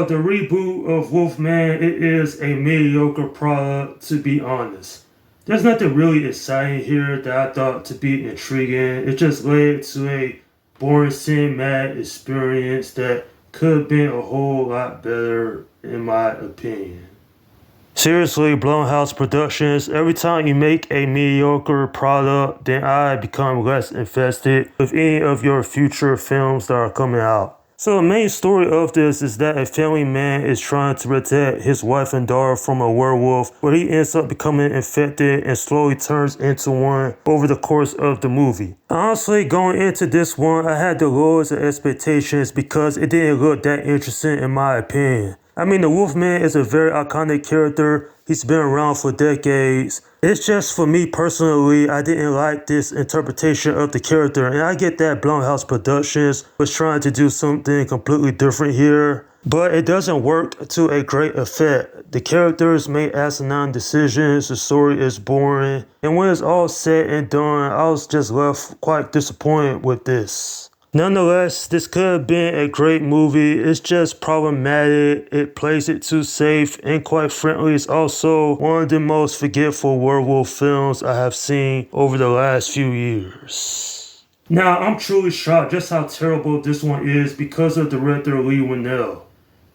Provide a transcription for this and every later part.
Well, the reboot of Wolfman, it is a mediocre product, to be honest. There's nothing really exciting here that I thought to be intriguing. It just led to a boring cinematic experience that could have been a whole lot better, in my opinion. Seriously, Blumhouse Productions, every time you make a mediocre product, then I become less invested with any of your future films that are coming out. So the main story of this is that a family man is trying to protect his wife and daughter from a werewolf, but he ends up becoming infected and slowly turns into one over the course of the movie. Honestly, going into this one, I had the lowest of expectations because it didn't look that interesting in my opinion. I mean, the Wolfman is a very iconic character. He's been around for decades. It's just for me personally, I didn't like this interpretation of the character. And I get that Blumhouse Productions was trying to do something completely different here. But it doesn't work to a great effect. The characters make asinine decisions, the story is boring. And when it's all said and done, I was just left quite disappointed with this. Nonetheless, this could have been a great movie. It's just problematic. It plays it too safe, and quite frankly, it's also one of the most forgetful werewolf films I have seen over the last few years. Now, I'm truly shocked just how terrible this one is because of director Leigh Whannell.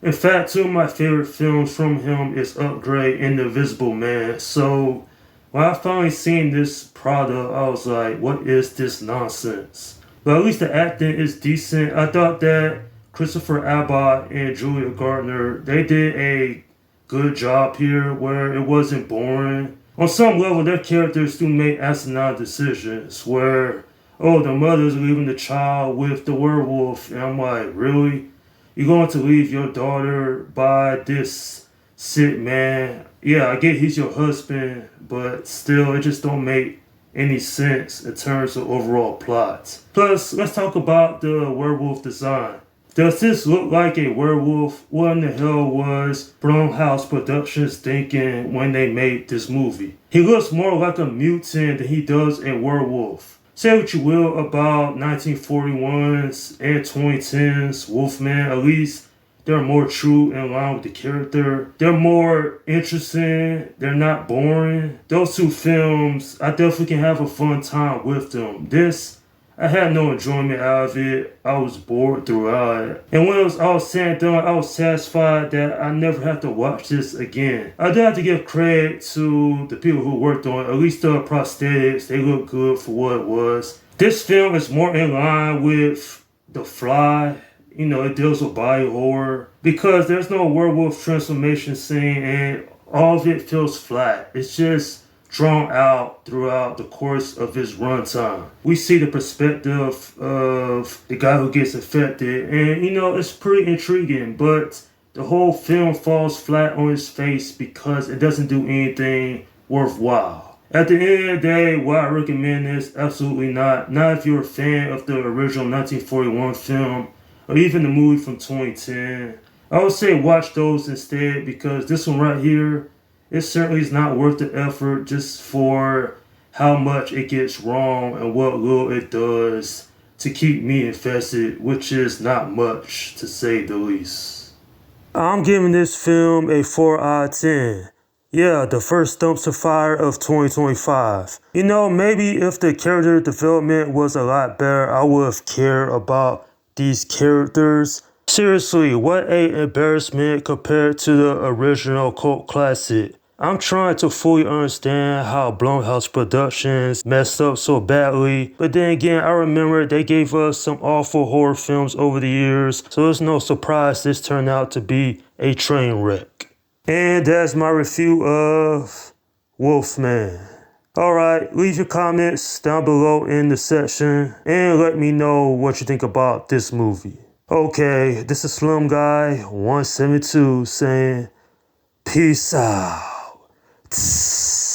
In fact, two of my favorite films from him is Upgrade and The Invisible Man. So, when I finally seen this product, I was like, what is this nonsense? But at least the acting is decent. I thought that Christopher Abbott and Julia Gardner, they did a good job here where it wasn't boring. On some level, their characters do make asinine decisions where, oh, the mother's leaving the child with the werewolf. And I'm like, really? You're going to leave your daughter by this sick man? Yeah, I get he's your husband, but still, it just don't make any sense in terms of overall plots. Plus, let's talk about the werewolf design. Does this look like a werewolf? What in the hell was Blumhouse Productions thinking when they made this movie? He looks more like a mutant than he does a werewolf. Say what you will about 1941's and 2010's Wolfman, at least they're more true in line with the character. They're more interesting. They're not boring. Those two films, I definitely can have a fun time with them. This, I had no enjoyment out of it. I was bored throughout it. And when it was all said and done, I was satisfied that I never have to watch this again. I do have to give credit to the people who worked on it. At least the prosthetics, they look good for what it was. This film is more in line with The Fly. You know, it deals with body horror because there's no werewolf transformation scene and all of it feels flat. It's just drawn out throughout the course of its runtime. We see the perspective of the guy who gets infected and, you know, it's pretty intriguing, but the whole film falls flat on its face because it doesn't do anything worthwhile. At the end of the day, would I recommend this? Absolutely not. Not if you're a fan of the original 1941 film or even the movie from 2010. I would say watch those instead because this one right here, it certainly is not worth the effort just for how much it gets wrong and what little it does to keep me invested, which is not much to say the least. I'm giving this film a 4 out of 10. Yeah, the first dumpster fire of 2025. You know, maybe if the character development was a lot better, I would have cared about these characters. Seriously, what a embarrassment compared to the original cult classic. I'm trying to fully understand how Blumhouse Productions messed up so badly, but then again, I remember they gave us some awful horror films over the years, so it's no surprise this turned out to be a train wreck. And that's my review of Wolfman. Alright, leave your comments down below in the section and let me know what you think about this movie. Okay, this is Slum Guy 172 saying peace out. Tss.